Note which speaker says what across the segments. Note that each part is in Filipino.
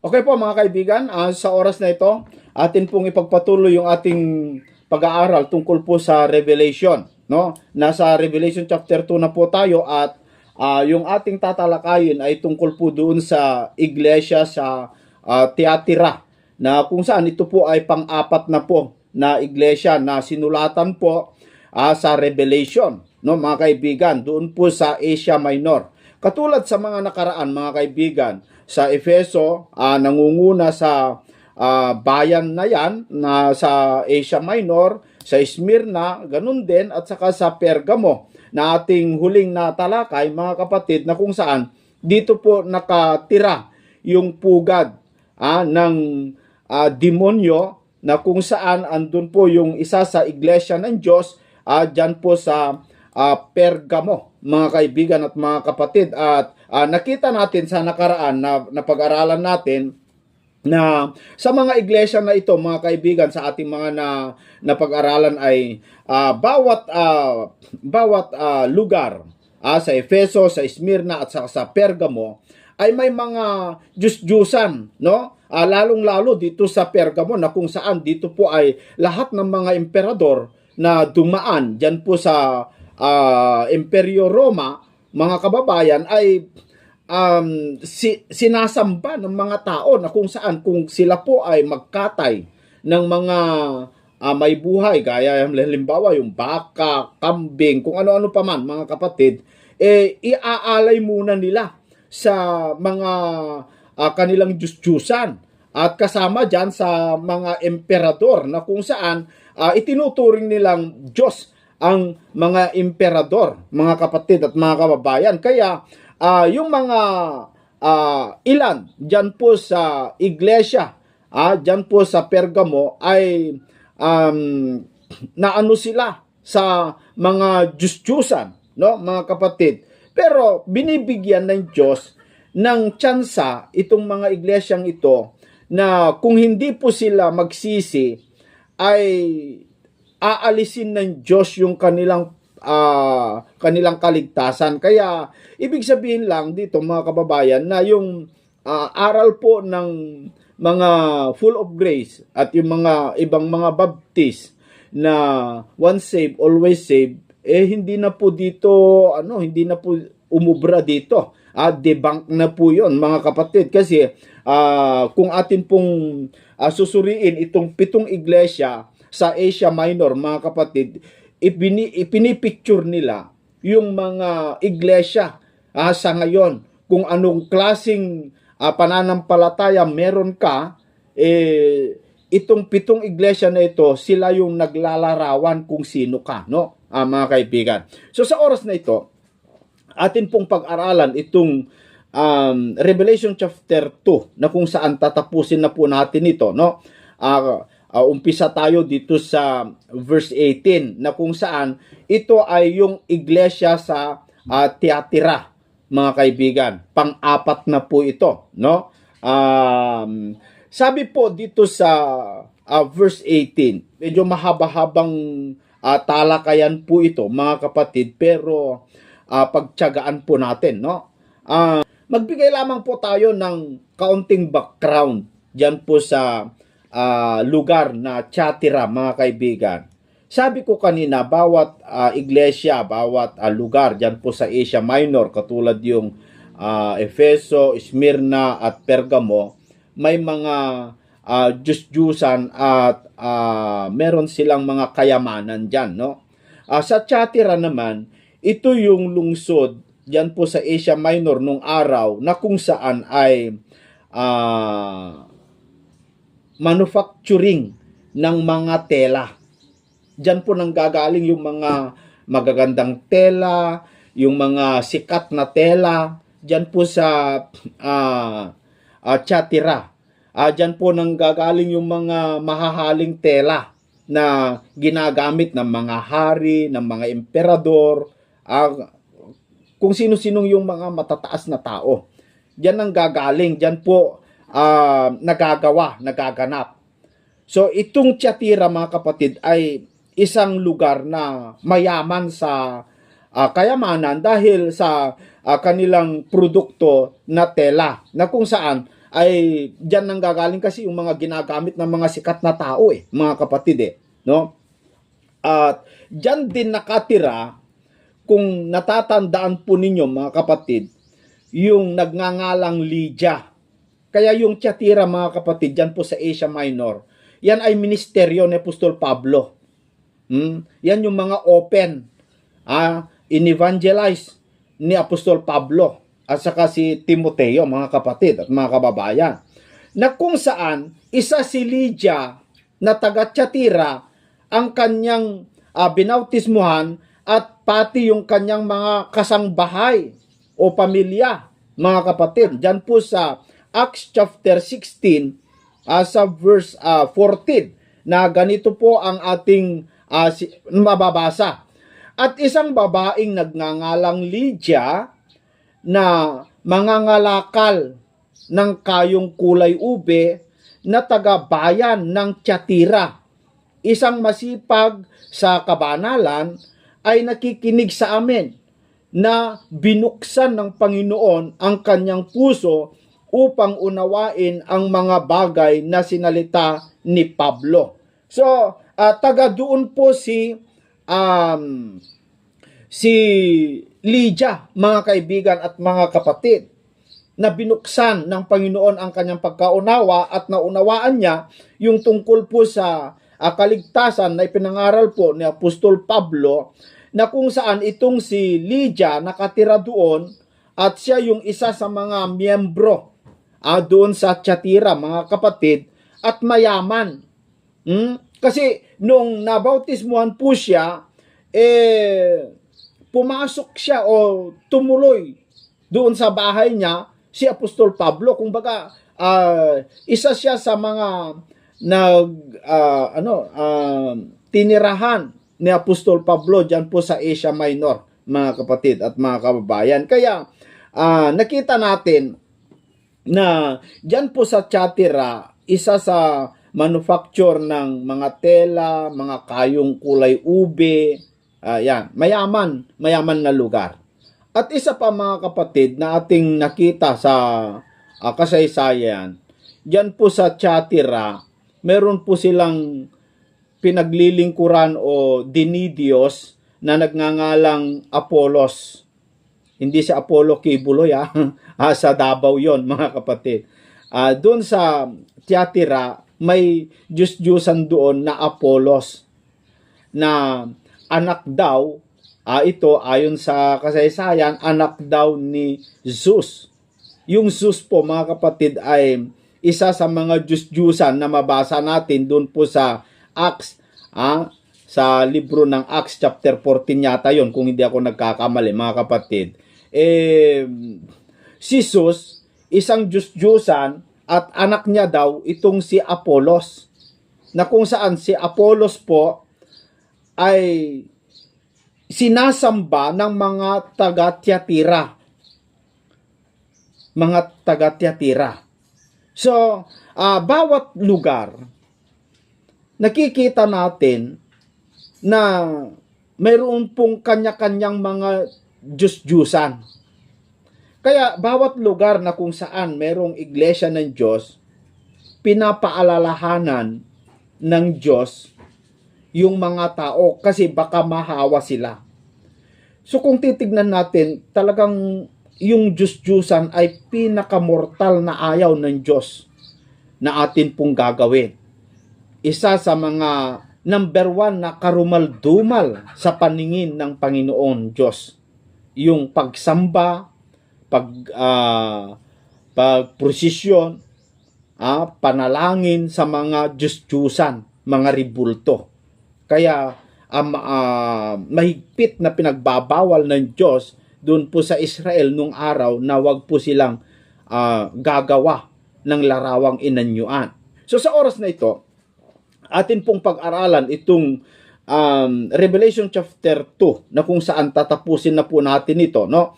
Speaker 1: Okay po mga kaibigan, sa oras na ito, atin pong ipagpatuloy yung ating pag-aaral tungkol po sa Revelation. No? Nasa Revelation chapter 2 na po tayo at yung ating tatalakayin ay tungkol po doon sa iglesia sa Thyatira, na kung saan ito po ay pang-apat na po na iglesia na sinulatan po sa Revelation. No, mga kaibigan, doon po sa Asia Minor. Katulad sa mga nakaraan mga kaibigan, sa Efeso, nangunguna sa bayan na yan na sa Asia Minor, sa Smyrna, ganun din, at saka sa Pergamo na ating huling natalakay mga kapatid, na kung saan dito po nakatira yung pugad ng demonyo, na kung saan andun po yung isa sa iglesia ng Diyos dyan po sa Pergamo, mga kaibigan at mga kapatid. At nakita natin sa nakaraan na pag-aralan natin na sa mga iglesia na ito, mga kaibigan, sa ating mga na pag-aralan ay bawat lugar sa Efeso, sa Smyrna at sa Pergamo ay may mga Diyos-Diyusan, no? Lalong-lalo dito sa Pergamo, na kung saan dito po ay lahat ng mga emperador na dumaan dyan po sa Imperyo Roma, mga kababayan, ay sinasamba ng mga tao, na kung saan kung sila po ay magkatay ng mga may buhay, gaya halimbawa yung baka, kambing, kung ano-ano pa man mga kapatid, iaalay muna nila sa mga kanilang Diyos-Diyusan, at kasama dyan sa mga emperador, na kung saan itinuturing nilang Diyos ang mga emperador, mga kapatid at mga kababayan. Kaya yung mga ilan dyan po sa iglesia, dyan po sa Pergamo, ay naano sila sa mga Diyos-Diyusan, no, mga kapatid. Pero binibigyan ng Diyos ng tsansa itong mga iglesyang ito, na kung hindi po sila magsisi, ay aalisin ng Diyos yung kanilang kaligtasan. Kaya ibig sabihin lang dito mga kababayan, na yung aral po ng mga full of grace at yung mga ibang mga baptist na once saved always saved, hindi na po dito hindi na po umubra dito. Debunk na po yon mga kapatid, kasi kung atin pong susuriin itong 7 iglesia sa Asia Minor, mga kapatid, ipinipicture nila yung mga iglesia sa ngayon, kung anong klaseng pananampalataya meron ka. Itong 7 iglesia na ito, sila yung naglalarawan kung sino ka, no, mga kaibigan. So sa oras na ito, atin pong pag-aralan itong Revelation chapter 2, na kung saan tatapusin na po natin ito, no. Umpisa tayo dito sa verse 18, na kung saan ito ay yung iglesia sa Thyatira, mga kaibigan. Pang-apat na po ito, no. Sabi po dito sa verse 18, medyo mahaba-habang talakayan po ito, mga kapatid, pero pagtiyagaan po natin, no. Magbigay lamang po tayo ng kaunting background diyan po sa lugar na Thyatira, mga kaibigan. Sabi ko kanina, bawat iglesia, bawat lugar diyan po sa Asia Minor, katulad yung Efeso, Smyrna at Pergamo, may mga Diyos-Diyusan at meron silang mga kayamanan diyan, no. Sa Thyatira naman, ito yung lungsod diyan po sa Asia Minor nung araw, na kung saan ay manufacturing ng mga tela. Diyan po nanggagaling yung mga magagandang tela, yung mga sikat na tela, diyan po sa Thyatira. Diyan po nanggagaling yung mga mahahaling tela na ginagamit ng mga hari, ng mga emperador, kung sino-sinong yung mga matataas na tao. Diyan ang gagaling, diyan po nagaganap. So itong Thyatira, mga kapatid, ay isang lugar na mayaman sa kayamanan dahil sa kanilang produkto na tela, na kung saan ay diyan nanggagaling kasi yung mga ginagamit ng mga sikat na tao mga kapatid no? At diyan din nakatira, kung natatandaan po ninyo mga kapatid, yung nagngangalang Lydia. Kaya yung Thyatira mga kapatid, diyan po sa Asia Minor, yan ay ministeryo ni Apostol Pablo. Yan yung mga open, in-evangelize ni Apostol Pablo at saka si Timoteo mga kapatid at mga kababayan. Na kung saan, isa si Lydia na taga Thyatira ang kanyang binautismuhan at pati yung kanyang mga kasangbahay o pamilya, mga kapatid. Diyan po sa Acts chapter 16, sa verse 14, na ganito po ang ating mababasa. At isang babaeng nagngangalang Lydia na mangangalakal ng kayong kulay ube na taga-bayan ng Thyatira, isang masipag sa kabanalan, ay nakikinig sa amin na binuksan ng Panginoon ang kanyang puso upang unawain ang mga bagay na sinalita ni Pablo. So, taga doon po si Lydia, mga kaibigan at mga kapatid, na binuksan ng Panginoon ang kanyang pagkaunawa at naunawaan niya yung tungkol po sa kaligtasan na ipinangaral po ni Apostol Pablo, na kung saan itong si Lydia nakatira doon at siya yung isa sa mga miyembro doon sa Thyatira, mga kapatid, at mayaman. Kasi nung nabautismuhan po siya, pumasok siya o tumuloy doon sa bahay niya si Apostol Pablo. Kumbaga, isa siya sa mga tinirahan ni Apostol Pablo diyan po sa Asia Minor, mga kapatid at mga kababayan. Kaya nakita natin na diyan po sa Thyatira, isa sa manufacture ng mga tela, mga kayong kulay ube, yan, mayaman na lugar. At isa pa mga kapatid na ating nakita sa kasaysayan, diyan po sa Thyatira, meron po silang pinaglilingkuran o dinidiyos na nagngangalang Apolos. Hindi si Apollo Kibuloy sa Davao yon, mga kapatid. Doon sa Thyatira, may Diyos-Diyusan doon na Apolos, na anak daw, ito ayon sa kasaysayan, anak daw ni Zeus. Yung Zeus po mga kapatid ay isa sa mga Diyos-Diyusan na mabasa natin doon po sa Acts, sa libro ng Acts chapter 14 yata yon, kung hindi ako nagkakamali mga kapatid. Si Zeus, isang Diyos-Diyusan, at anak niya daw itong si Apolos, na kung saan si Apolos po ay sinasamba ng mga taga-Thyatira. Mga taga-Thyatira. So, bawat lugar, nakikita natin na mayroon pong kanya-kanyang mga Diyos-Diyusan. Kaya bawat lugar na kung saan mayroong iglesia ng Diyos, pinapaalalahanan ng Diyos yung mga tao kasi baka mahawa sila. So kung titignan natin, talagang yung Diyos-Diyusan ay pinakamortal na ayaw ng Diyos na atin pong gagawin. Isa sa mga number 1 na karumal-dumal sa paningin ng Panginoon Diyos, yung pagsamba, pagprosesyon, panalangin sa mga Diyos-Diyusan, mga ribulto. Kaya mahigpit na pinagbabawal ng Diyos doon po sa Israel nung araw na wag po silang gagawa ng larawang inanyuan. So sa oras na ito, atin pong pag-aralan itong Revelation chapter 2, na kung saan tatapusin na po natin ito, no?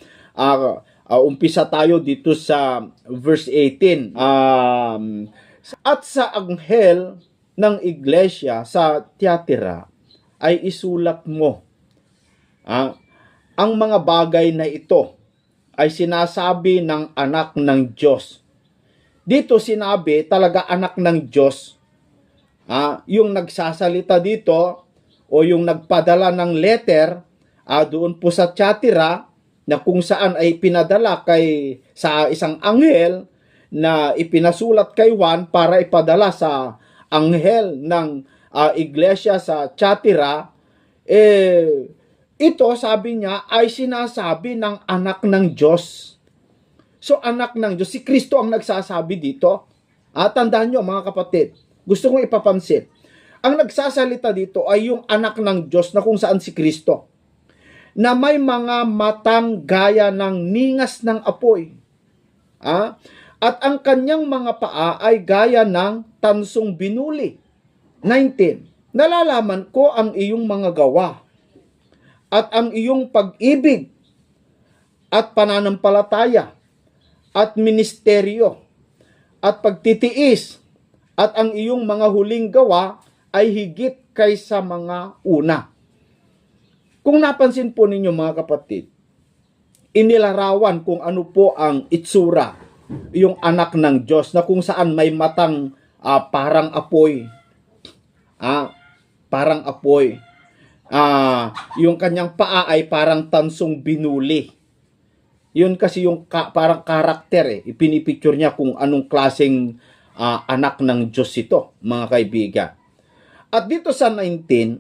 Speaker 1: Umpisa tayo dito sa verse 18. At sa anghel ng iglesia sa Thyatira ay isulat mo, ang mga bagay na ito ay sinasabi ng anak ng Diyos. dito sinabi talaga anak ng Diyos. Yung nagsasalita dito o yung nagpadala ng letter doon po sa Thyatira na kung saan ay pinadala sa isang anghel na ipinasulat kay Juan para ipadala sa anghel ng iglesia sa Thyatira, ito sabi niya ay sinasabi ng anak ng Diyos. So anak ng Diyos, si Kristo ang nagsasabi dito. Tandaan nyo mga kapatid, gusto kong ipapansin. Ang nagsasalita dito ay yung anak ng Diyos na kung saan si Kristo, na may mga matang gaya ng ningas ng apoy. At ang kanyang mga paa ay gaya ng tansong binuli. 19. Nalalaman ko ang iyong mga gawa at ang iyong pag-ibig at pananampalataya at ministeryo at pagtitiis at ang iyong mga huling gawa ay higit kaysa mga una. Kung napansin po ninyo mga kapatid, inilarawan kung ano po ang itsura, yung anak ng Diyos na kung saan may matang parang apoy. Parang apoy. Yung kanyang paa ay parang tansong binuli. Yun kasi yung parang karakter ipinipicture niya kung anong klaseng anak ng Diyos ito, mga kaibigan. At dito sa 19,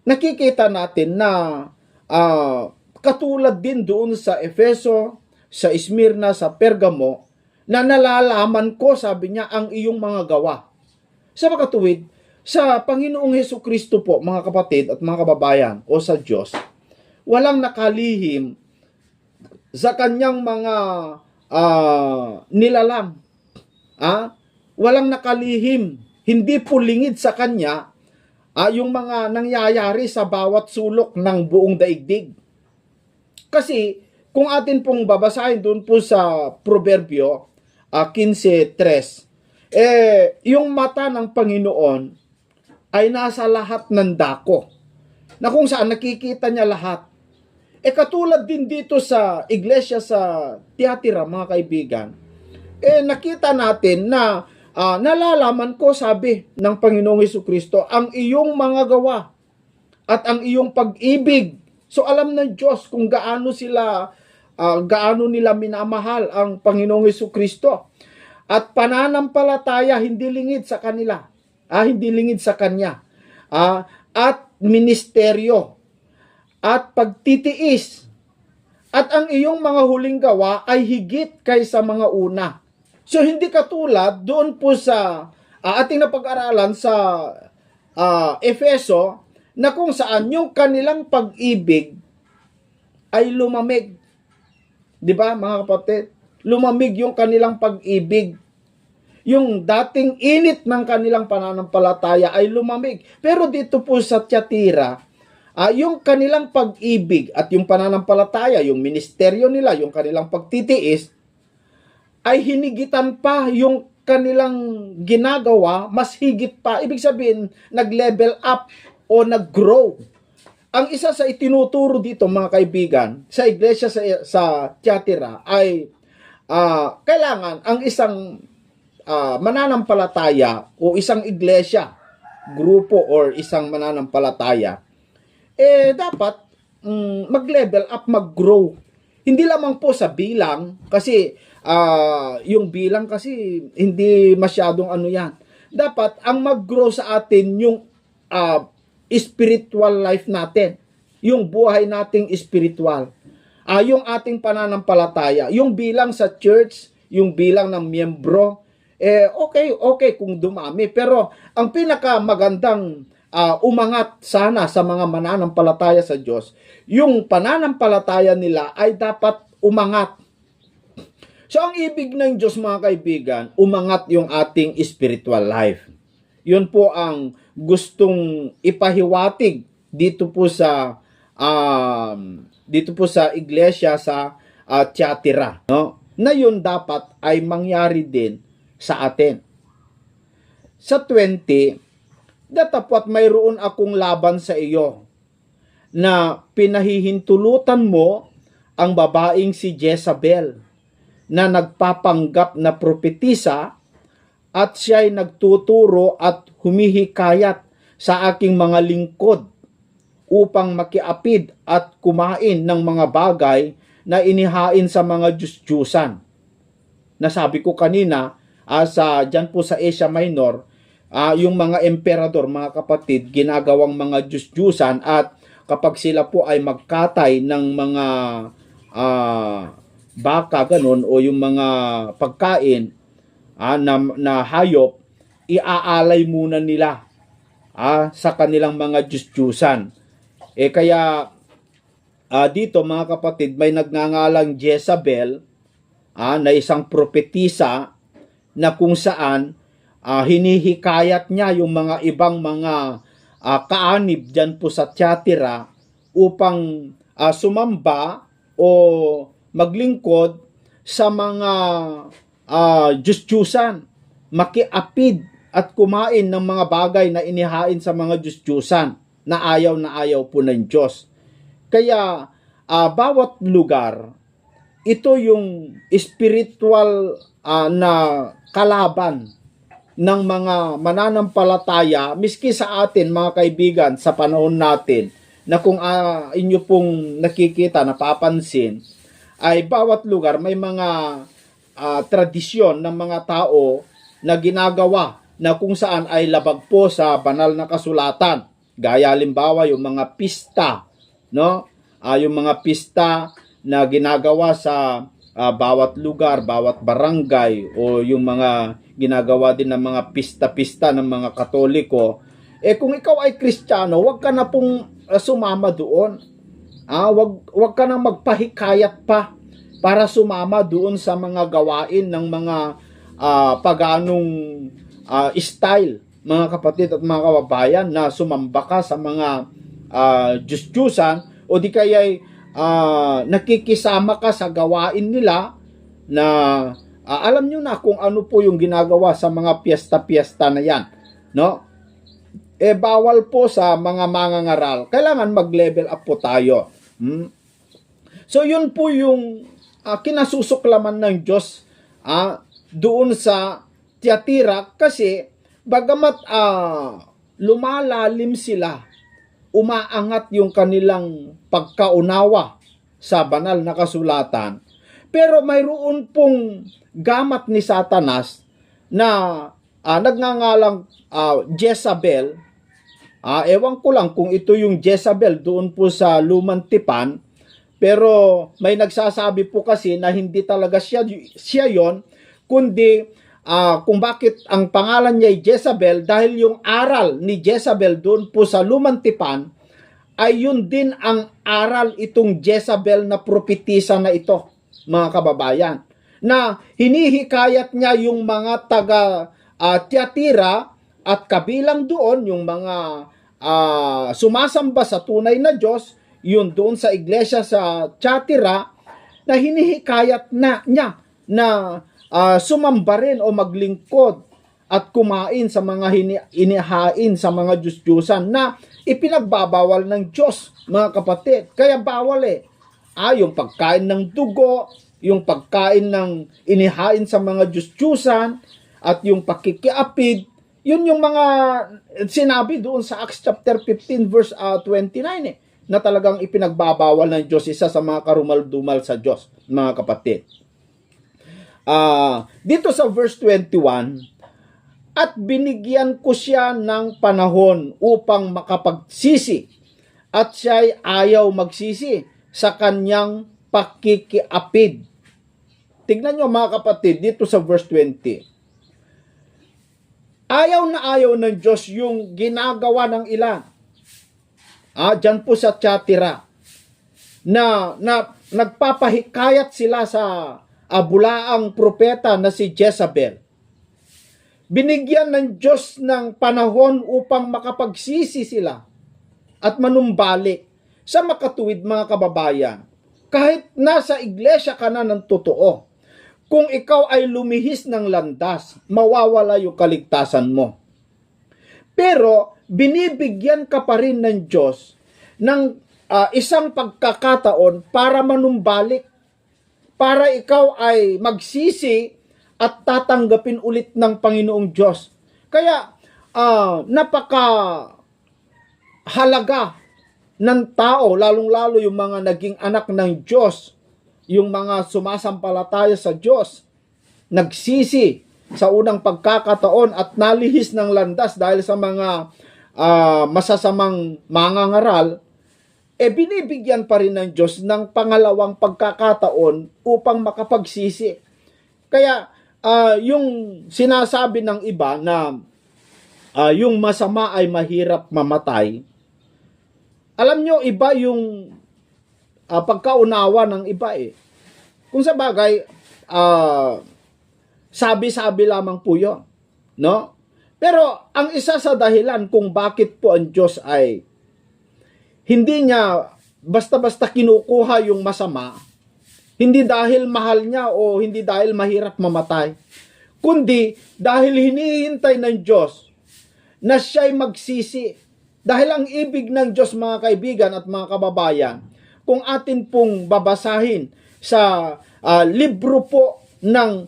Speaker 1: nakikita natin na katulad din doon sa Efeso, sa Smyrna, sa Pergamo, na nalalaman ko, sabi niya, ang iyong mga gawa. Sa makatuwid, sa Panginoong Hesukristo po, mga kapatid at mga kababayan, o sa Diyos, walang nakalihim sa kanyang mga nilalang. Walang nakalihim, hindi pulingid sa kanya yung mga nangyayari sa bawat sulok ng buong daigdig. Kasi, kung atin pong babasahin doon po sa Proverbio 15:3, yung mata ng Panginoon ay nasa lahat ng dako, na kung saan nakikita niya lahat. Katulad din dito sa iglesia sa Thyatira, mga kaibigan, nakita natin na nalalaman ko, sabi ng Panginoong Hesukristo, ang iyong mga gawa at ang iyong pag-ibig. So alam ng Diyos kung gaano nila minamahal ang Panginoong Hesukristo. At pananampalataya, hindi lingid sa kanila. Hindi lingid sa Kanya. At ministeryo. At pagtitiis. At ang iyong mga huling gawa ay higit kaysa mga una. So hindi katulad doon po sa ating napag-aralan sa Efeso, na kung saan yung kanilang pag-ibig ay lumamig. Di ba mga kapatid? Lumamig yung kanilang pag-ibig. Yung dating init ng kanilang pananampalataya ay lumamig. Pero dito po sa Thyatira, yung kanilang pag-ibig at yung pananampalataya, yung ministeryo nila, yung kanilang pagtitiis, ay hinigitan pa yung kanilang ginagawa, mas higit pa. Ibig sabihin, nag-level up o nag-grow. Ang isa sa itinuturo dito, mga kaibigan, sa iglesia sa Thyatira ay kailangan ang isang mananampalataya o isang iglesia, grupo or isang mananampalataya, dapat mag-level up, mag-grow. Hindi lamang po sa bilang, kasi yung bilang kasi hindi masyadong yan. Dapat ang mag-grow sa atin yung spiritual life natin, yung buhay nating spiritual, yung ating pananampalataya, yung bilang sa church, yung bilang ng miyembro, okay kung dumami. Pero ang pinakamagandang umangat sana sa mga mananampalataya sa Diyos, yung pananampalataya nila ay dapat umangat. So ang ibig ng Diyos, mga kaibigan, umangat yung ating spiritual life. Yun po ang gustong ipahiwatig dito po sa iglesia sa Thyatira, no? Na yun dapat ay mangyari din sa atin. Sa 20, datapwat mayroon akong laban sa iyo, na pinahihintulutan mo ang babaeng si Jezabel, na nagpapanggap na propetisa at siya'y nagtuturo at humihikayat sa aking mga lingkod upang makiapid at kumain ng mga bagay na inihain sa mga Diyos-Diyusan. Nasabi ko kanina, dyan po sa Asia Minor, yung mga emperador, mga kapatid, ginagawang mga Diyos-Diyusan, at kapag sila po ay magkatay ng mga baka, ganun, o yung mga pagkain na hayop, iaalay muna nila sa kanilang mga Diyos-Diyusan. Kaya dito, mga kapatid, may nagngangalang Jezabel na isang propetisa na kung saan hinihikayat niya yung mga ibang mga kaanib dyan po sa Thyatira upang sumamba o maglingkod sa mga Diyos-Diyusan, makiapid at kumain ng mga bagay na inihain sa mga Diyos-Diyusan na ayaw po ng Diyos. Kaya bawat lugar, ito yung spiritual na kalaban ng mga mananampalataya, miski sa atin, mga kaibigan, sa panahon natin, na kung inyo pong nakikita, napapansin, ay bawat lugar may mga tradisyon ng mga tao na ginagawa na kung saan ay labag po sa banal na kasulatan. Gaya halimbawa yung mga pista, no? Yung mga pista na ginagawa sa bawat lugar, bawat barangay, o yung mga ginagawa din ng mga pista-pista ng mga Katoliko. Kung ikaw ay Kristiyano, wag ka na pong sumama doon. Wag ka na magpahikayat pa para sumama doon sa mga gawain ng mga paganong style, mga kapatid at mga kababayan, na sumamba ka sa mga Diyos-Diyusan, o di kaya'y nakikisama ka sa gawain nila na alam nyo na kung ano po yung ginagawa sa mga piyesta-piyesta na yan, no? Bawal po sa mga mangangaral. Kailangan mag-level up po tayo. So yun po yung kinasusuklaman ng Diyos doon sa Thyatira, kasi bagamat lumalalim sila, umaangat yung kanilang pagkaunawa sa banal na kasulatan, pero mayroon pong gamat ni Satanas na nagngangalang Jezabel. Ewan ko lang kung ito yung Jezabel doon po sa Lumang Tipan, pero may nagsasabi po kasi na hindi talaga siya yon, kundi kung bakit ang pangalan niya ay Jezabel, dahil yung aral ni Jezabel doon po sa Lumang Tipan ay yun din ang aral itong Jezabel na propetisa na ito, mga kababayan, na hinihikayat niya yung mga taga Thyatira at kabilang doon yung mga sumasamba sa tunay na Diyos, yun doon sa iglesia sa Thyatira, na hinihikayat niya na sumamba rin o maglingkod at kumain sa mga inihain sa mga Diyos-Diyusan na ipinagbabawal ng Diyos, mga kapatid. Kaya bawal yung pagkain ng dugo, yung pagkain ng inihain sa mga Diyos-Diyusan, at yung pakikiapid. Yun yung mga sinabi doon sa Acts chapter 15 verse 29 na talagang ipinagbabawal ng Diyos, isa sa mga karumal-dumal sa Diyos, mga kapatid. Dito sa verse 21, at binigyan ko siya ng panahon upang makapagsisi, at siya'y ayaw magsisi sa kanyang pakikiapid. Tignan nyo, mga kapatid, dito sa verse 20. Ayaw na ayaw ng Diyos yung ginagawa ng ilan. Dyan po sa Thyatira, na nagpapahikayat sila sa bulaang propeta na si Jezabel. Binigyan ng Diyos ng panahon upang makapagsisi sila at manumbalik sa makatuwid, mga kababayan. Kahit nasa iglesia ka na ng totoo, kung ikaw ay lumihis ng landas, mawawala yung kaligtasan mo. Pero binibigyan ka pa rin ng Diyos ng isang pagkakataon para manumbalik, para ikaw ay magsisi at tatanggapin ulit ng Panginoong Diyos. Kaya, napaka halaga ng tao, lalong-lalo yung mga naging anak ng Diyos, yung mga sumasampalataya sa Diyos, nagsisi sa unang pagkakataon at nalihis ng landas dahil sa mga masasamang mangangaral, binibigyan pa rin ng Diyos ng pangalawang pagkakataon upang makapagsisi. Kaya, yung sinasabi ng iba na yung masama ay mahirap mamatay, alam nyo, iba yung pagkaunawa ng iba eh. Kung sa bagay, sabi-sabi lamang po yun. No? Pero ang isa sa dahilan kung bakit po ang Diyos ay hindi niya basta-basta kinukuha yung masama, hindi dahil mahal niya o hindi dahil mahirap mamatay, kundi dahil hinihintay ng Diyos na siya'y magsisi. Dahil ang ibig ng Diyos, mga kaibigan at mga kababayan, kung atin pong babasahin sa libro po ng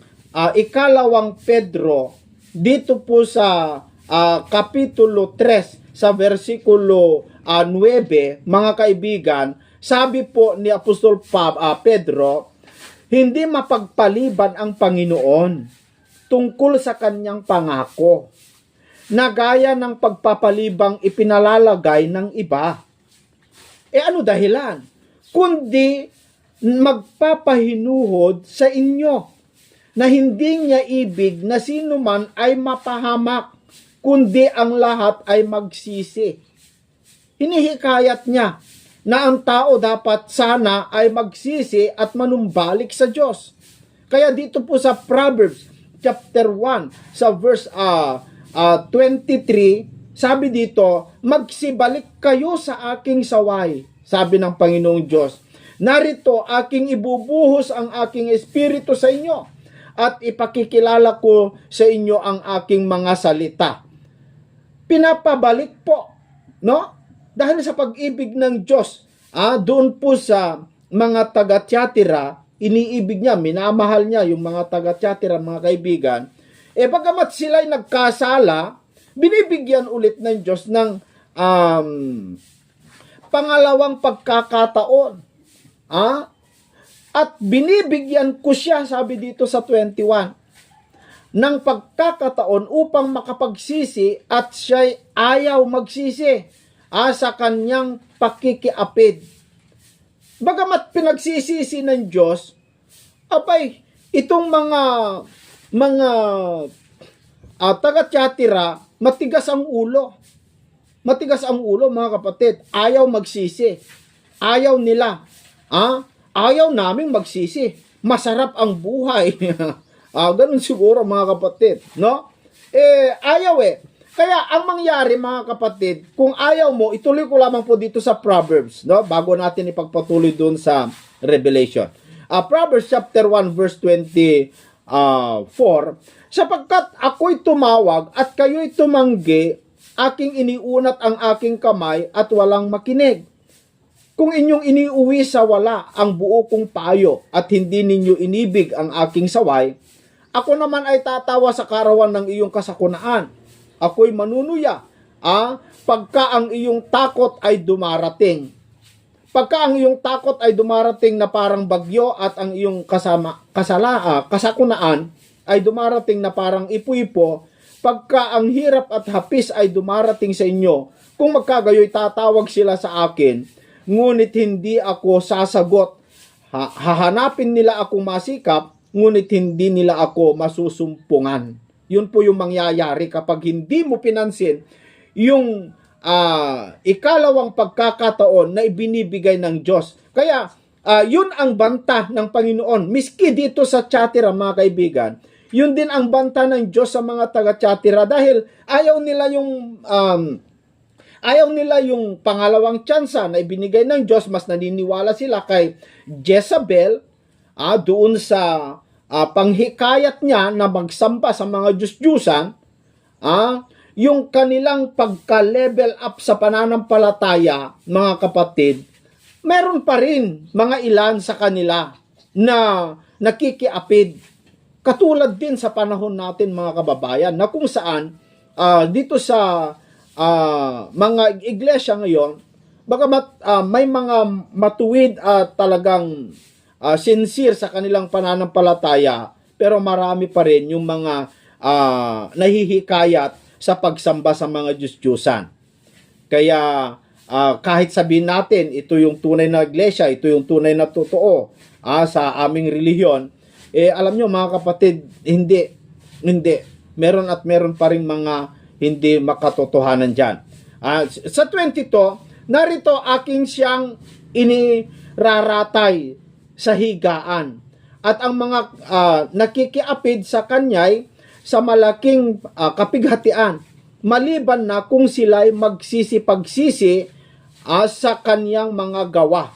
Speaker 1: ikalawang Pedro, dito po sa kapitulo 3, sa versikulo 9, mga kaibigan, sabi po ni Apostol Pedro, hindi mapagpaliban ang Panginoon tungkol sa kanyang pangako, na gaya ng pagpapalibang ipinalalagay ng iba. Ano dahilan? Kundi magpapahinuhod sa inyo na hindi niya ibig na sino man ay mapahamak, kundi ang lahat ay magsisi. Hinihikayat niya na ang tao dapat sana ay magsisi at manumbalik sa Diyos. Kaya dito po sa Proverbs chapter 1 sa verse 23, sabi dito, magsibalik kayo sa aking saway, sabi ng Panginoong Diyos. Narito aking ibubuhos ang aking espiritu sa inyo at ipakikilala ko sa inyo ang aking mga salita. Pinapabalik po, no? Dahil sa pag-ibig ng Diyos, doon po sa mga taga-Tiyatira, iniibig niya, minamahal niya yung mga taga-Tiyatira, mga kaibigan. Bagamat sila'y nagkasala, binibigyan ulit ng Diyos ng pangalawang pagkakataon. At binibigyan ko siya, sabi dito sa 21, ng pagkakataon upang makapagsisi at siya'y ayaw magsisi sa kanyang pakikiapid. Bagamat pinagsisisi ng Diyos, itong mga taga-Tiyatira, matigas ang ulo. Matigas ang ulo, mga kapatid. Ayaw magsisi. Ayaw nila. Ayaw naming magsisi. Masarap ang buhay. Ganun siguro, mga kapatid. No? Ayaw eh. Kaya ang mangyari, mga kapatid, kung ayaw mo, ituloy ko lamang po dito sa Proverbs, no? Bago natin ipagpatuloy doon sa Revelation. Proverbs chapter 1 verse 24, sapagkat ako'y tumawag at kayo'y tumanggi, aking iniunat ang aking kamay at walang makinig. Kung inyong iniuwi sa wala ang buo kong payo at hindi ninyo inibig ang aking saway, ako naman ay tatawa sa karawan ng iyong kasakunaan. Ako'y manunuya, pagka ang iyong takot ay dumarating. Pagka ang iyong takot ay dumarating na parang bagyo at ang iyong kasakunaan ay dumarating na parang ipo-ipo, pagka ang hirap at hapis ay dumarating sa inyo, kung magkagayoy tatawag sila sa akin, ngunit hindi ako sasagot. Hahanapin nila akong masikap, ngunit hindi nila ako masusumpungan. Yun po yung mangyayari kapag hindi mo pinansin yung ikalawang pagkakataon na ibinibigay ng Diyos. Kaya, yun ang banta ng Panginoon. Miski dito sa Tiyatira, mga kaibigan, yun din ang banta ng Diyos sa mga taga-Tiyatira dahil ayaw nila yung pangalawang tsansa na ibinigay ng Diyos. Mas naniniwala sila kay Jezebel, doon sa panghikayat niya na magsamba sa mga Diyos-Diyusan, yung kanilang pagka-level up sa pananampalataya, mga kapatid, meron pa rin mga ilan sa kanila na nakikiapid. Katulad din sa panahon natin mga kababayan na kung saan dito sa mga iglesia ngayon, bagamat may mga matuwid at talagang sincere sa kanilang pananampalataya, pero marami pa rin yung mga nahihikayat sa pagsamba sa mga Diyos-Diyusan. Kaya kahit sabihin natin, ito yung tunay na iglesia, ito yung tunay na totoo sa aming relihiyon, alam nyo mga kapatid, hindi. Meron at meron pa rin mga hindi makatotohanan dyan. Sa 22, narito aking siyang iniraratay sa higaan. At ang mga nakikiapid sa kanya'y sa malaking kapighatian, maliban na kung sila'y magsisi-pagsisi sa kanyang mga gawa.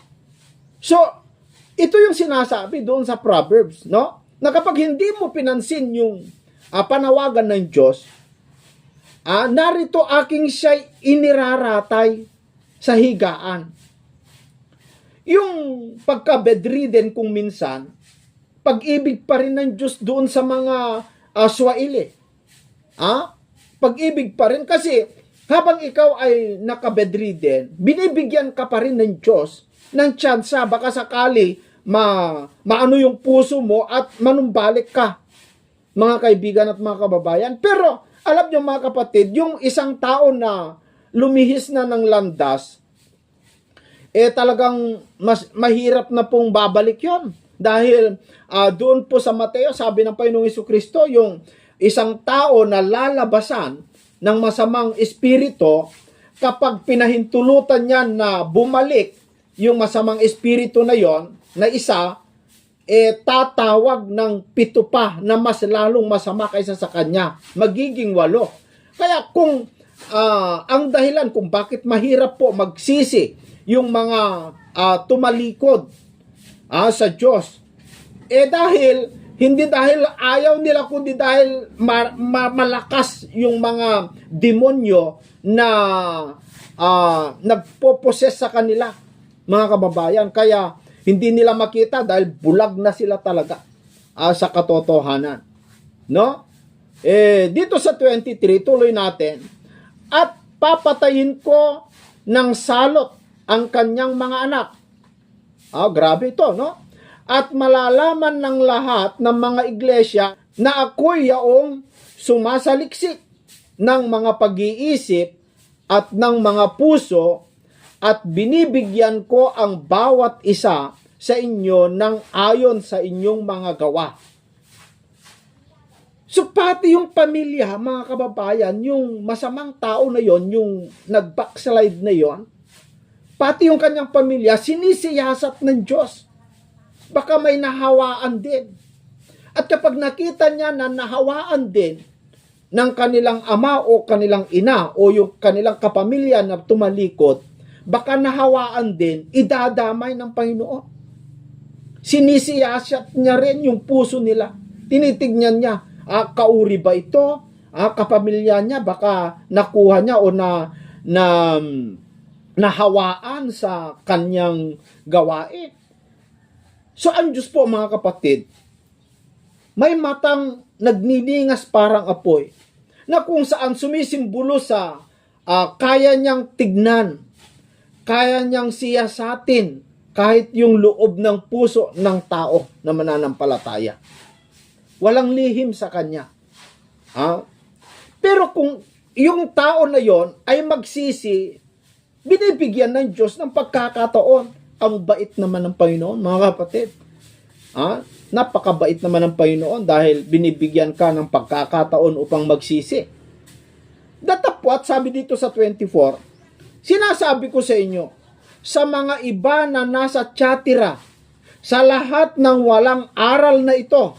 Speaker 1: So, ito yung sinasabi doon sa Proverbs, no? Na kapag hindi mo pinansin yung panawagan ng Diyos, narito aking siya'y iniraratay sa higaan. Yung pagka-bedridden kung minsan, pag-ibig pa rin ng Diyos doon sa mga Swahili. Pag-ibig pa rin kasi habang ikaw ay naka-bedridden, binibigyan ka pa rin ng Diyos ng tsansa, baka sakali maano yung puso mo at manumbalik ka, mga kaibigan at mga kababayan. Pero alam nyo mga kapatid, yung isang tao na lumihis na ng landas, talagang mahirap na pong babalik yon. Dahil doon po sa Mateo, sabi ng Panginoong Jesucristo, yung isang tao na lalabasan ng masamang espiritu, kapag pinahintulutan niya na bumalik yung masamang espiritu na yon, na isa, tatawag ng 7 pa na mas lalong masama kaysa sa kanya. Magiging 8. Kaya kung ang dahilan kung bakit mahirap po magsisi yung mga tumalikod sa Diyos, dahil hindi dahil ayaw nila, kundi dahil malakas yung mga demonyo na nagpoposes sa kanila, mga kababayan. Kaya hindi nila makita dahil bulag na sila talaga sa katotohanan. No? Dito sa 23, tuloy natin. At papatayin ko ng salot ang kanyang mga anak. Grabe ito, no? At malalaman ng lahat ng mga iglesia na ako'y yaong sumasaliksik ng mga pag-iisip at ng mga puso, at binibigyan ko ang bawat isa sa inyo ng ayon sa inyong mga gawa. So pati yung pamilya, mga kababayan, yung masamang tao na yon, yung nag-backslide na yon, pati yung kanyang pamilya, sinisiyasat ng Diyos. Baka may nahawaan din. At kapag nakita niya na nahawaan din ng kanilang ama o kanilang ina o yung kanilang kapamilya na tumalikod, baka nahawaan din, idadamay ng Panginoon. Sinisiyasat niya rin yung puso nila. Tinitignan niya, kauri ba ito? Kapamilya niya, baka nakuha niya o nahawaan sa kanyang gawain. So, ang Diyos po mga kapatid, may matang nagniningas parang apoy, na kung saan sumisimbolo sa kaya niyang tignan, kaya niyang siyasatin kahit yung loob ng puso ng tao na mananampalataya. Walang lihim sa kanya. Pero kung yung tao na yon ay magsisi, binibigyan ng Diyos ng pagkakataon. Ang bait naman ng Panginoon, mga kapatid. Napakabait naman ng Panginoon dahil binibigyan ka ng pagkakataon upang magsisi. Datapwat, sabi dito sa 24, sinasabi ko sa inyo, sa mga iba na nasa Tiatira, sa lahat ng walang aral na ito,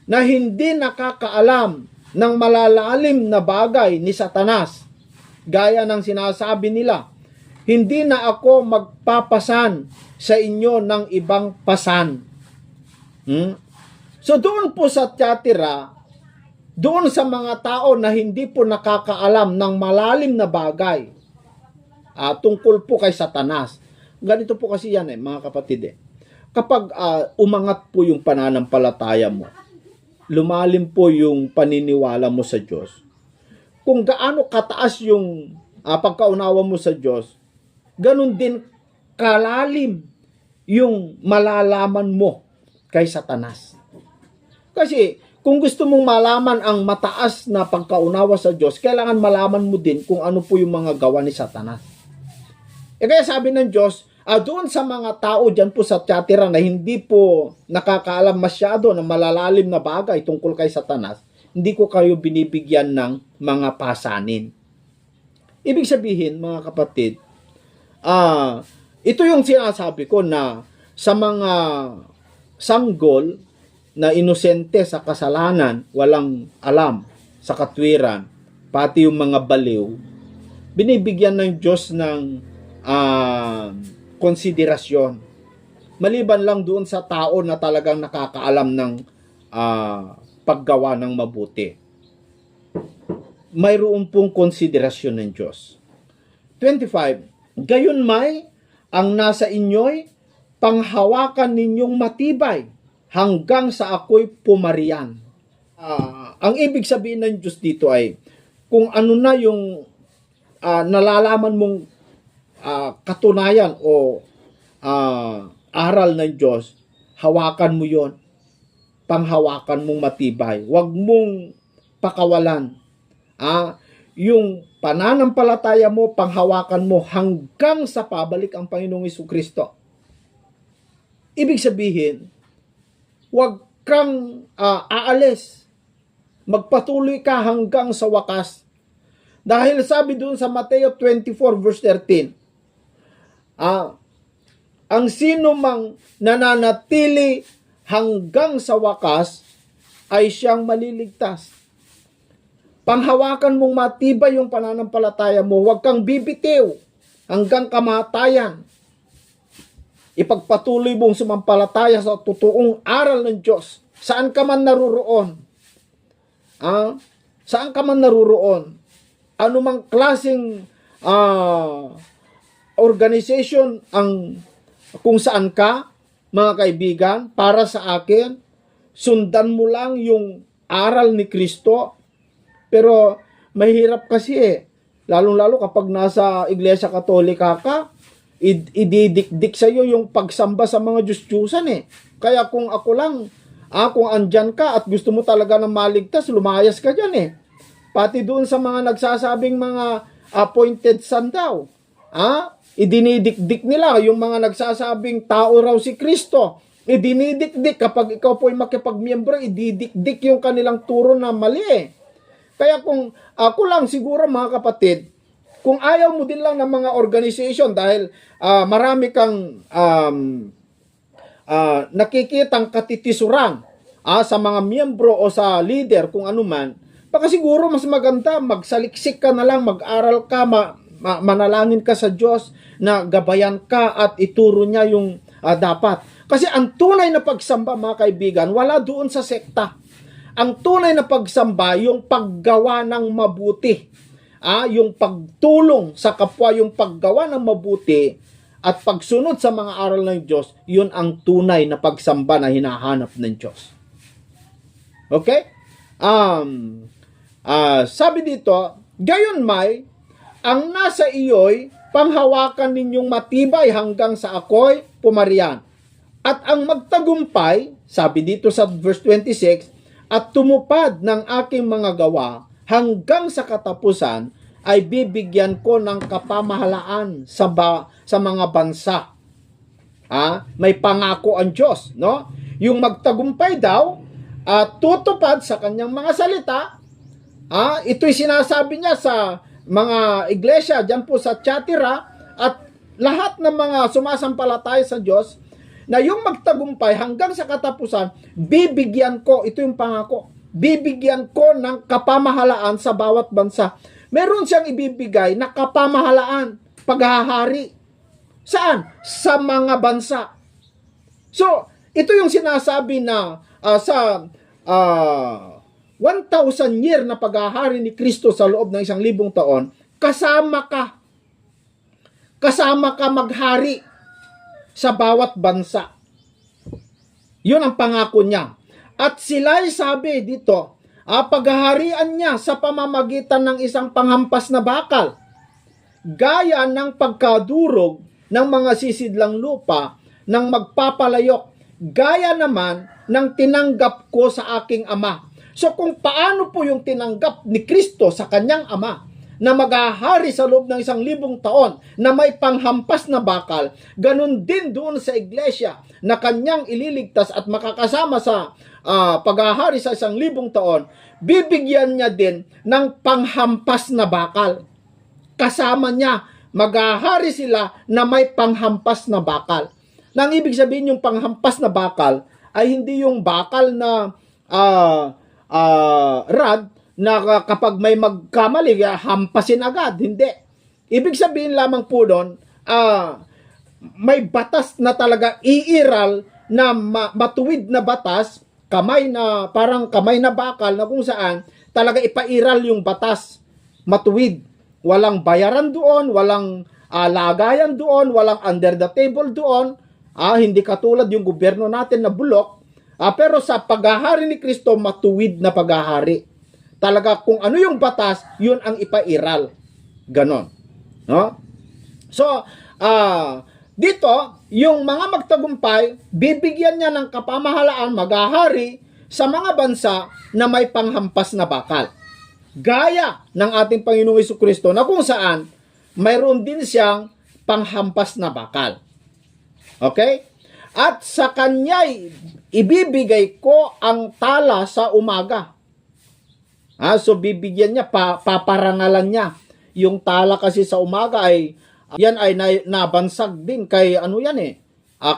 Speaker 1: na hindi nakakaalam ng malalalim na bagay ni Satanas, gaya ng sinasabi nila, hindi na ako magpapasan sa inyo ng ibang pasan. So doon po sa Tiatira, doon sa mga tao na hindi po nakakaalam ng malalim na bagay, tungkol po kay Satanas. Ganito po kasi yan mga kapatid. kapag umangat po yung pananampalataya mo, lumalim po yung paniniwala mo sa Diyos, kung gaano kataas yung pagkaunawa mo sa Diyos, ganun din kalalim yung malalaman mo kay Satanas. Kasi kung gusto mong malaman ang mataas na pagkaunawa sa Diyos, kailangan malaman mo din kung ano po yung mga gawa ni Satanas. Kaya sabi ng Diyos, doon sa mga tao dyan po sa Thyatira na hindi po nakakaalam masyado ng malalalim na bagay tungkol kay Satanas, hindi ko kayo binibigyan ng mga pasanin. Ibig sabihin, mga kapatid, ito yung sinasabi ko na sa mga sanggol na inosente sa kasalanan, walang alam sa katwiran, pati yung mga baliw, binibigyan ng Diyos ng konsiderasyon. Maliban lang doon sa tao na talagang nakakaalam ng paggawa ng mabuti. Mayroon pong konsiderasyon ng Diyos. 25. Gayon may, ang nasa inyo'y panghawakan ninyong matibay hanggang sa ako'y pumarian. Ang ibig sabihin ng Diyos dito ay, kung ano na yung nalalaman mong katunayan o aral ng Diyos, hawakan mo yon, panghawakan mong matibay. Huwag mong pakawalan. Yung pananampalataya mo, panghawakan mo hanggang sa pabalik ang Panginoong Jesucristo. Ibig sabihin, huwag kang aalis. Magpatuloy ka hanggang sa wakas. Dahil sabi doon sa Mateo 24 verse 13, ang sino mang nananatili hanggang sa wakas ay siyang maliligtas. Panghawakan mong matibay yung pananampalataya mo, huwag kang bibitiw hanggang kamatayan. Ipagpatuloy mong sumampalataya sa totoong aral ng Diyos. Saan ka man naruroon? Saan ka man naruroon? Anumang klaseng organization ang kung saan ka, mga kaibigan, para sa akin, sundan mo lang yung aral ni Kristo. Pero mahirap kasi lalong-lalo kapag nasa Iglesia Katolika ka, ididikdik sa iyo yung pagsamba sa mga Diyos-Diyusan Kaya kung ako lang, kung andyan ka at gusto mo talaga ng maligtas, lumayas ka dyan Pati doon sa mga nagsasabing mga appointed son daw. Idinidikdik nila yung mga nagsasabing tao raw si Kristo. Idinidikdik kapag ikaw po'y makipagmiyembro, ididikdik yung kanilang turo na mali Kaya kung ako lang siguro mga kapatid, kung ayaw mo din lang ng mga organization dahil marami kang nakikitang katitisuran sa mga miyembro o sa leader kung ano man, baka siguro mas maganda magsaliksik ka na lang, mag-aral ka, manalangin ka sa Diyos na gabayan ka at ituro niya yung dapat. Kasi ang tunay na pagsamba mga kaibigan, wala doon sa sekta. Ang tunay na pagsamba, yung paggawa ng mabuti. Yung pagtulong sa kapwa, yung paggawa ng mabuti at pagsunod sa mga aral ng Diyos, yun ang tunay na pagsamba na hinahanap ng Diyos. Okay? Sabi dito, gayon may, ang nasa iyo'y panghawakan ninyong matibay hanggang sa ako'y pumarian. At ang magtagumpay, sabi dito sa verse 26, at tumupad ng aking mga gawa hanggang sa katapusan, ay bibigyan ko ng kapamahalaan sa mga bansa. May pangako ang Diyos, no? Yung magtagumpay daw, tutupad sa kanyang mga salita. Ito'y sinasabi niya sa mga iglesia dyan po sa Thyatira at lahat ng mga sumasampalataya sa Diyos, na yung magtagumpay hanggang sa katapusan, bibigyan ko, ito yung pangako, bibigyan ko ng kapamahalaan sa bawat bansa. Meron siyang ibibigay na kapamahalaan, paghahari. Saan? Sa mga bansa. So, ito yung sinasabi na sa 1,000 year na paghahari ni Kristo sa loob ng 1,000 taon, kasama ka maghari sa bawat bansa. Yun ang pangako niya. At sila'y sabi dito, paghaharian niya sa pamamagitan ng isang panghampas na bakal, gaya ng pagkadurog ng mga sisidlang lupa ng magpapalayok, gaya naman ng tinanggap ko sa aking Ama. So kung paano po yung tinanggap ni Kristo sa kanyang Ama, na maghahari sa loob ng 1,000 taon na may panghampas na bakal, ganun din doon sa iglesia na kanyang ililigtas at makakasama sa paghahari sa 1,000 taon, bibigyan niya din ng panghampas na bakal. Kasama niya, maghahari sila na may panghampas na bakal. Nang ibig sabihin yung panghampas na bakal ay hindi yung bakal na rod na kapag may magkamali, hampasin agad. Hindi. Ibig sabihin lamang po doon, may batas na talaga iiral na matuwid na batas, kamay na, parang kamay na bakal na kung saan talaga ipairal yung batas, matuwid. Walang bayaran doon, walang lagayan doon, walang under the table doon. Hindi katulad yung gobyerno natin na bulok. Pero sa paghahari ni Kristo, matuwid na paghahari. Talaga kung ano yung batas, yun ang ipairal. Ganon. No? So, dito, yung mga magtagumpay, bibigyan niya ng kapamahalaan, maghahari sa mga bansa na may panghampas na bakal. Gaya ng ating Panginoong Jesucristo na kung saan mayroon din siyang panghampas na bakal. Okay? At sa kanya'y ibibigay ko ang tala sa umaga. So bibigyan niya, paparangalan niya. Yung tala kasi sa umaga ay, yan ay nabansag din kay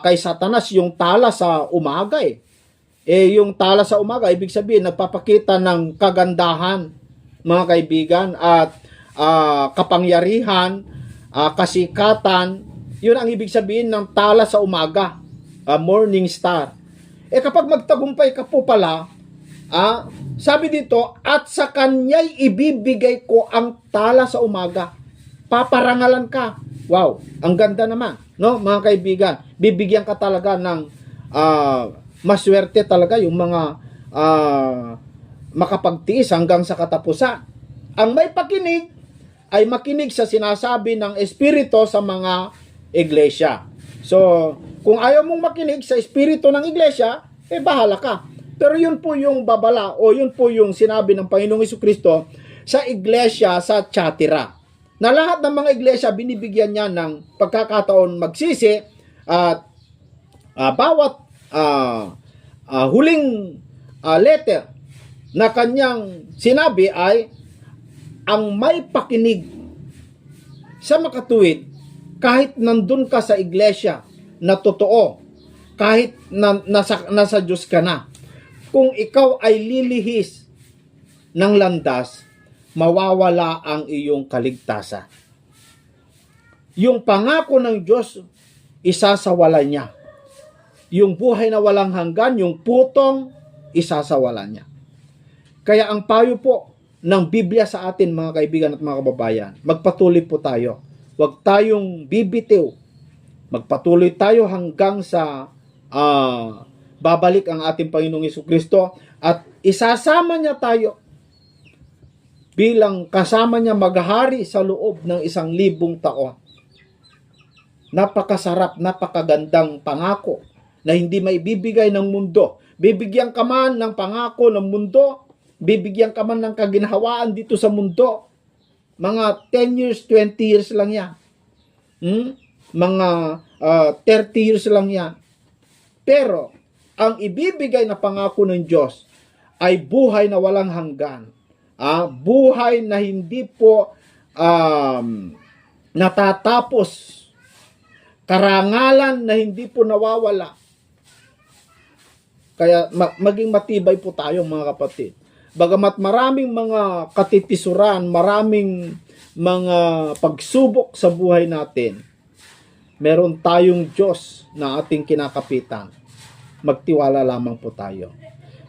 Speaker 1: kay Satanas, yung tala sa umaga yung tala sa umaga, ibig sabihin, nagpapakita ng kagandahan, mga kaibigan, at kapangyarihan, kasikatan. Yun ang ibig sabihin ng tala sa umaga, morning star. Kapag magtagumpay ka po pala, sabi dito, at sa kanya'y ibibigay ko ang tala sa umaga. Paparangalan ka. Wow, ang ganda naman, no, mga kaibigan. Bibigyan ka talaga ng maswerte talaga yung mga makapagtiis hanggang sa katapusan. Ang may pakinig ay makinig sa sinasabi ng Espiritu sa mga iglesia. So, kung ayaw mong makinig sa Espiritu ng iglesia, bahala ka. Pero yun po yung babala o yun po yung sinabi ng Panginoong Jesucristo sa iglesia sa Thyatira. Na lahat ng mga iglesia binibigyan niya ng pagkakataon magsisi at bawat huling letter na kanyang sinabi ay ang may pakinig sa makatuwid kahit nandun ka sa iglesia na totoo, kahit nasa Diyos ka na. Kung ikaw ay lilihis ng landas, mawawala ang iyong kaligtasan. Yung pangako ng Diyos, isasawalan niya. Yung buhay na walang hanggan, yung putong, isasawalan niya. Kaya ang payo po ng Biblia sa atin, mga kaibigan at mga kababayan, magpatuloy po tayo. Huwag tayong bibitiw. Magpatuloy tayo hanggang sa babalik ang ating Panginoong Jesucristo at isasama niya tayo bilang kasama niya maghari sa loob ng 1,000 taon. Napakasarap, napakagandang pangako na hindi maibibigay ng mundo. Bibigyan ka man ng pangako ng mundo, bibigyan ka man ng kaginhawaan dito sa mundo. Mga 10 years, 20 years lang yan. Mga 30 years lang yan. Pero, ang ibibigay na pangako ng Diyos ay buhay na walang hanggan. Buhay na hindi po natatapos. Karangalan na hindi po nawawala. Kaya maging matibay po tayo, mga kapatid. Bagamat maraming mga katitisuran, maraming mga pagsubok sa buhay natin, meron tayong Diyos na ating kinakapitan. Magtiwala lamang po tayo.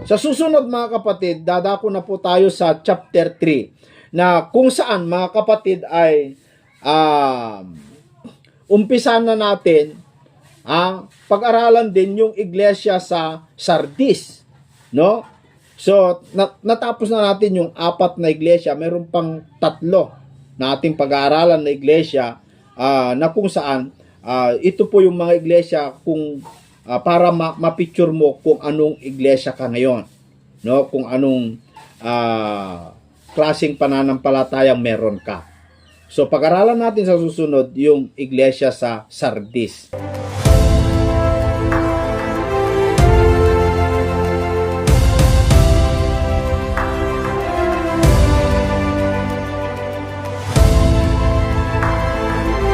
Speaker 1: Sa susunod, mga kapatid, dadako na po tayo sa chapter 3 na kung saan, mga kapatid, ay umpisa na natin pag-aralan din yung iglesia sa Sardis, no? So, natapos na natin yung 4 na iglesia, meron pang 3 na ating pag-aaralan na iglesia na kung saan ito po yung mga iglesia kung para ma-picture mo kung anong iglesia ka ngayon, no? Kung anong klaseng pananampalatayang meron ka. So, pag-aralan natin sa susunod yung iglesia sa Sardis.